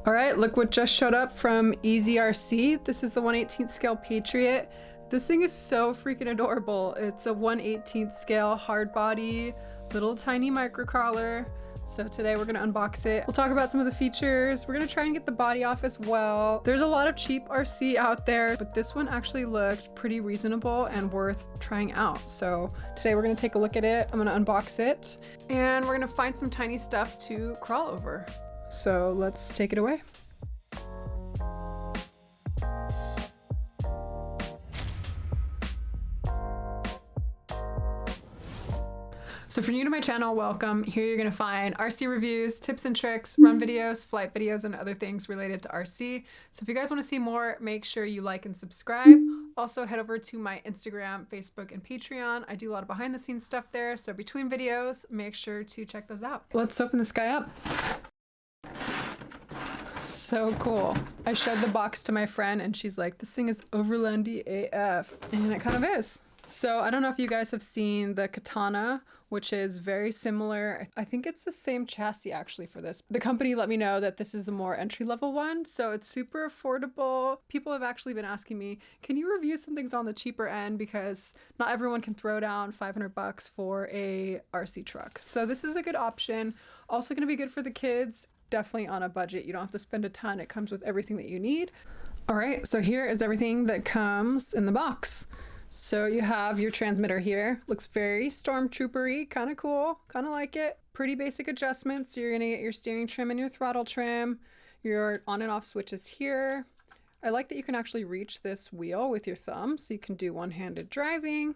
All right, look what just showed up from EazyRC. This is the 1/18th scale Patriot. This thing is so freaking adorable. It's a 1/18th scale hard body, little tiny microcrawler. So today we're gonna unbox it. We'll talk about some of the features. We're gonna try and get the body off as well. There's a lot of cheap RC out there, but this one actually looked pretty reasonable and worth trying out. So today we're gonna take a look at it. I'm gonna unbox it and we're gonna find some tiny stuff to crawl over. So let's take it away. So if you're new to my channel, welcome. Here you're gonna find RC reviews, tips and tricks, run videos, flight videos, and other things related to RC. So if you guys wanna see more, make sure you like and subscribe. Also head over to my Instagram, Facebook, and Patreon. I do a lot of behind the scenes stuff there. So between videos, make sure to check those out. Let's open this guy up. So cool. I showed the box to my friend and she's like, this thing is overlandy AF. And it kind of is. So I don't know if you guys have seen the Katana, which is very similar. I think it's the same chassis actually for this. The company let me know that this is the more entry-level one, so it's super affordable. People have actually been asking me, can you review some things on the cheaper end, because not everyone can throw down 500 bucks for a RC truck. So this is a good option. Also gonna be good for the kids. Definitely on a budget. You don't have to spend a ton. It comes with everything that you need. All right, so here is everything that comes in the box. So you have your transmitter here. Looks very stormtrooper-y, kind of cool, kind of like it. Pretty basic adjustments. So you're gonna get your steering trim and your throttle trim. Your on and off switches here. I like that you can actually reach this wheel with your thumb, so you can do one-handed driving.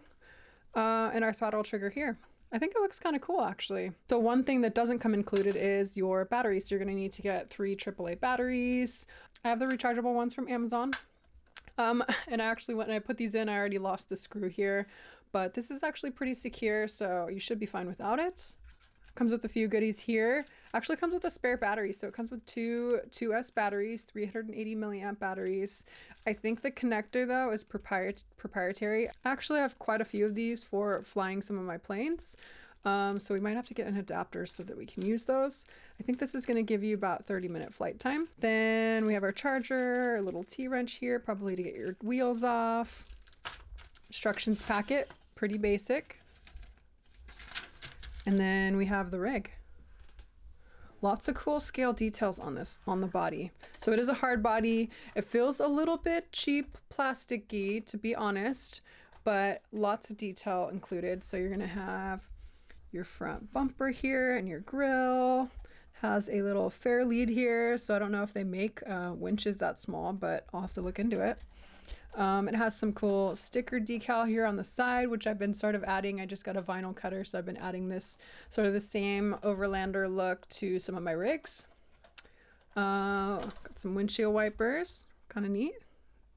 And our throttle trigger here. I think it looks kind of cool actually. So one thing that doesn't come included is your batteries. So you're gonna need to get 3 AAA batteries. I have the rechargeable ones from Amazon. And I actually, when I put these in, I already lost the screw here, but this is actually pretty secure, so you should be fine without it. Comes with a few goodies here. Actually comes with a spare battery, so it comes with two 2S batteries, 380 milliamp batteries. I think the connector though is proprietary. Actually, I have quite a few of these for flying some of my planes. So we might have to get an adapter so that we can use those. I think this is going to give you about 30-minute flight time. Then we have our charger, a little T-wrench here, probably to get your wheels off. Instructions packet, pretty basic. And then we have the rig. Lots of cool scale details on this, on the body. So it is a hard body. It feels a little bit cheap, plasticky, to be honest, but lots of detail included. So you're going to have your front bumper here and your grille. Has a little fair lead here, so I don't know if they make winches that small, but I'll have to look into it. It has some cool sticker decal here on the side, which I've been sort of adding. I just got a vinyl cutter, so I've been adding this sort of the same overlander look to some of my rigs. Got some windshield wipers, kind of neat.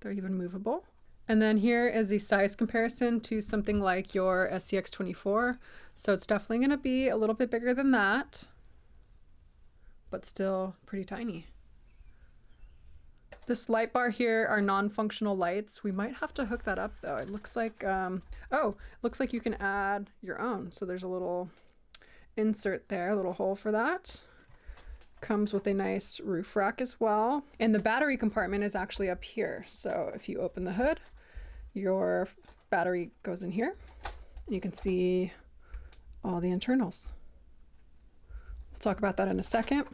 They're even movable. And then here is a size comparison to something like your SCX-24. So it's definitely going to be a little bit bigger than that, but still pretty tiny. This light bar here are non-functional lights. We might have to hook that up though. It looks like, looks like you can add your own. So there's a little insert there, a little hole for that. Comes with a nice roof rack as well. And the battery compartment is actually up here. So if you open the hood, your battery goes in here and you can see all the internals. We'll talk about that in a second.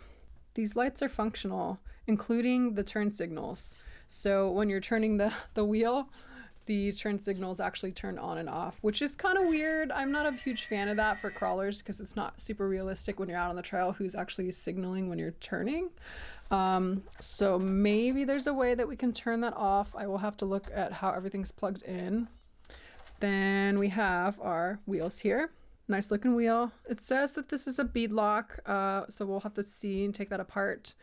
These lights are functional, including the turn signals. So when you're turning the wheel, the turn signals actually turn on and off, which is kind of weird. I'm not a huge fan of that for crawlers because it's not super realistic when you're out on the trail who's actually signaling when you're turning. So maybe there's a way that we can turn that off. I will have to look at how everything's plugged in. Then we have our wheels here. Nice looking wheel. It says that this is a bead lock, so we'll have to see and take that apart.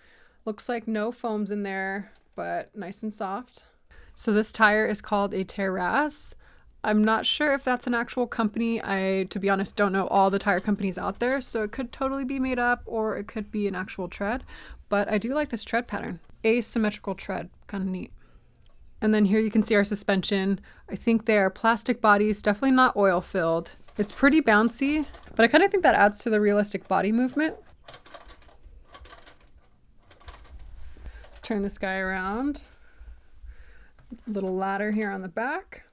Looks like no foams in there, but nice and soft. So this tire is called a Terraz. I'm not sure if that's an actual company. I, to be honest, don't know all the tire companies out there, so it could totally be made up or it could be an actual tread, but I do like this tread pattern. Asymmetrical tread, kind of neat. And then here you can see our suspension. I think they are plastic bodies, definitely not oil filled. It's pretty bouncy, but I kind of think that adds to the realistic body movement. Turn this guy around. Little ladder here on the back.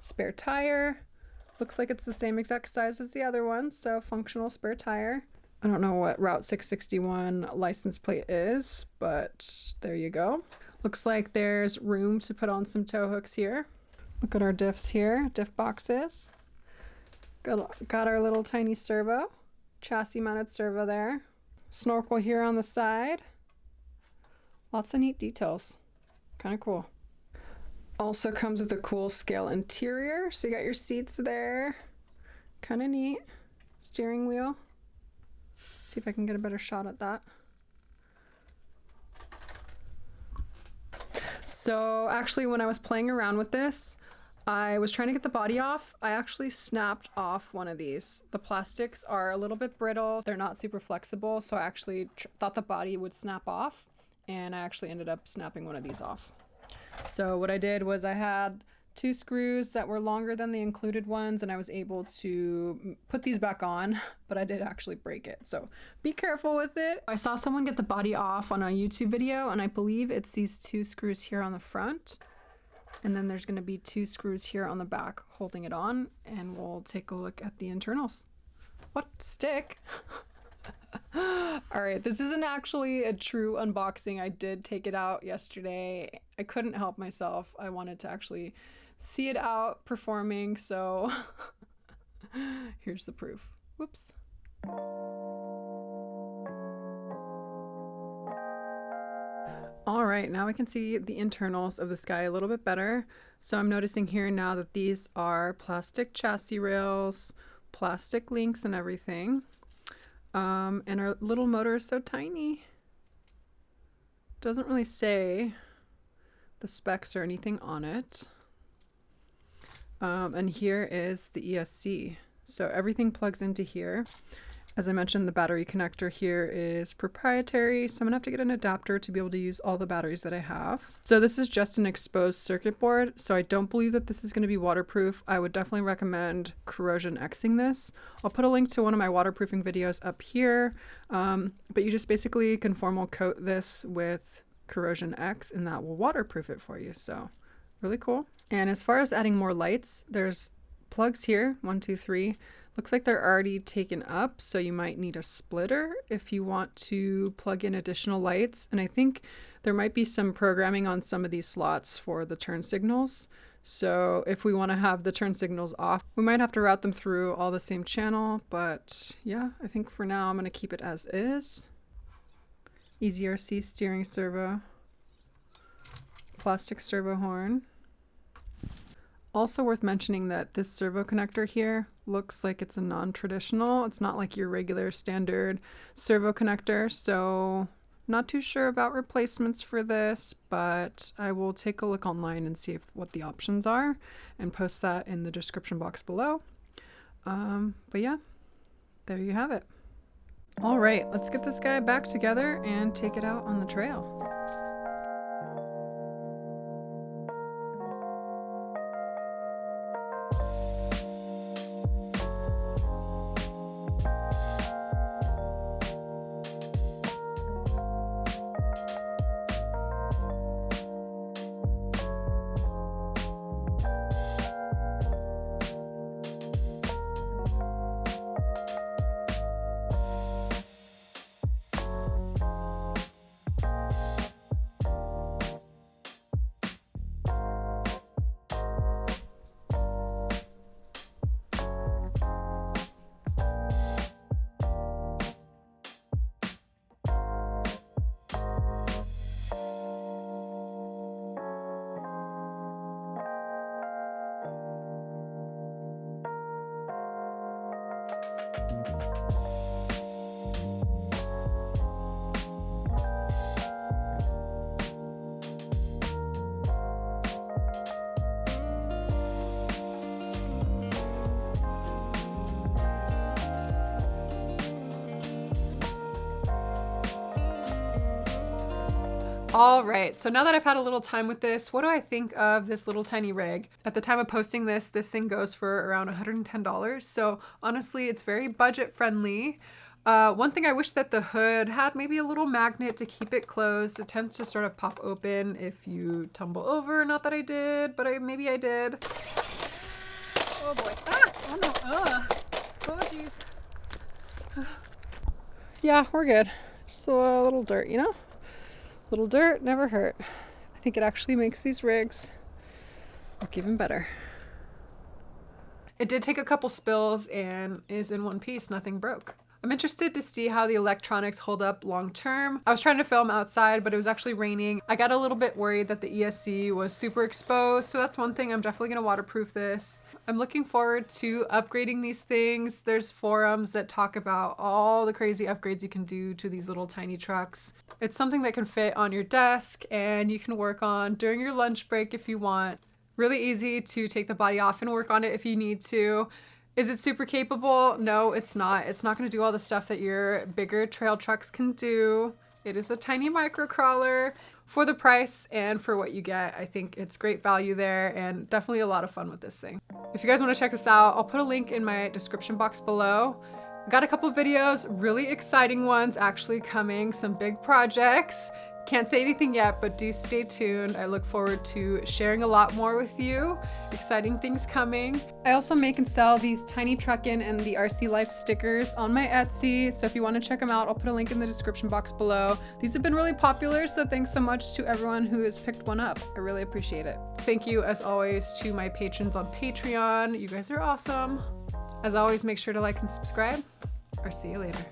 Spare tire. Looks like it's the same exact size as the other one, so functional spare tire. I don't know what Route 661 license plate is, but there you go. Looks like there's room to put on some tow hooks here. Look at our diffs here, diff boxes. Got our little tiny servo, chassis mounted servo there. Snorkel here on the side. Lots of neat details. Kind of cool. Also comes with a cool scale interior. So you got your seats there. Kind of neat. Steering wheel. See if I can get a better shot at that. So actually when I was playing around with this, I was trying to get the body off. I actually snapped off one of these. The plastics are a little bit brittle. They're not super flexible. So I actually thought the body would snap off, and I actually ended up snapping one of these off. So what I did was I had 2 screws that were longer than the included ones, and I was able to put these back on, but I did actually break it. So be careful with it. I saw someone get the body off on a YouTube video, and I believe it's these 2 screws here on the front. And then there's going to be 2 screws here on the back holding it on, and we'll take a look at the internals. What? Stick? All right, this isn't actually a true unboxing. I did take it out yesterday. I couldn't help myself. I wanted to actually see it out performing, so here's the proof. Whoops. All right, now we can see the internals of this guy a little bit better. So I'm noticing here now that these are plastic chassis rails, plastic links and everything. And our little motor is so tiny. Doesn't really say the specs or anything on it. And here is the ESC. So everything plugs into here. As I mentioned, the battery connector here is proprietary, so I'm gonna have to get an adapter to be able to use all the batteries that I have. So this is just an exposed circuit board, so I don't believe that this is gonna be waterproof. I would definitely recommend corrosion Xing this. I'll put a link to one of my waterproofing videos up here, but you just basically conformal coat this with corrosion X and that will waterproof it for you, so really cool. And as far as adding more lights, there's plugs here, 1, 2, 3. Looks like they're already taken up, so you might need a splitter if you want to plug in additional lights. And I think there might be some programming on some of these slots for the turn signals. So if we want to have the turn signals off, we might have to route them through all the same channel. But yeah, I think for now I'm going to keep it as is. EazyRC steering servo, plastic servo horn. Also worth mentioning that this servo connector here looks like it's a non-traditional. It's not like your regular standard servo connector, so not too sure about replacements for this, but I will take a look online and see what the options are and post that in the description box below. But yeah, there you have it. All right, let's get this guy back together and take it out on the trail. All right, so now that I've had a little time with this, what do I think of this little tiny rig? At the time of posting this thing goes for around $110. So honestly, it's very budget friendly. One thing I wish that the hood had maybe a little magnet to keep it closed. It tends to sort of pop open if you tumble over. Not that I did, but maybe I did. Oh boy. Ah! Oh no. Oh jeez. Yeah, we're good. Just a little dirt, you know? Little dirt never hurt. I think it actually makes these rigs look even better. It did take a couple spills and is in one piece, nothing broke. I'm interested to see how the electronics hold up long term. I was trying to film outside, but it was actually raining. I got a little bit worried that the ESC was super exposed, so that's one thing. I'm definitely gonna waterproof this. I'm looking forward to upgrading these things. There's forums that talk about all the crazy upgrades you can do to these little tiny trucks. It's something that can fit on your desk and you can work on during your lunch break if you want. Really easy to take the body off and work on it if you need to. Is it super capable? No, it's not. It's not going to do all the stuff that your bigger trail trucks can do. It is a tiny micro crawler. For the price and for what you get, I think it's great value there and definitely a lot of fun with this thing. If you guys want to check this out, I'll put a link in my description box below. Got a couple videos, really exciting ones actually coming, some big projects. Can't say anything yet, but do stay tuned. I look forward to sharing a lot more with you. Exciting things coming. I also make and sell these tiny truckin' and the RC Life stickers on my Etsy. So if you want to check them out, I'll put a link in the description box below. These have been really popular, so thanks so much to everyone who has picked one up. I really appreciate it. Thank you, as always, to my patrons on Patreon. You guys are awesome. As always, make sure to like and subscribe. I'll see you later.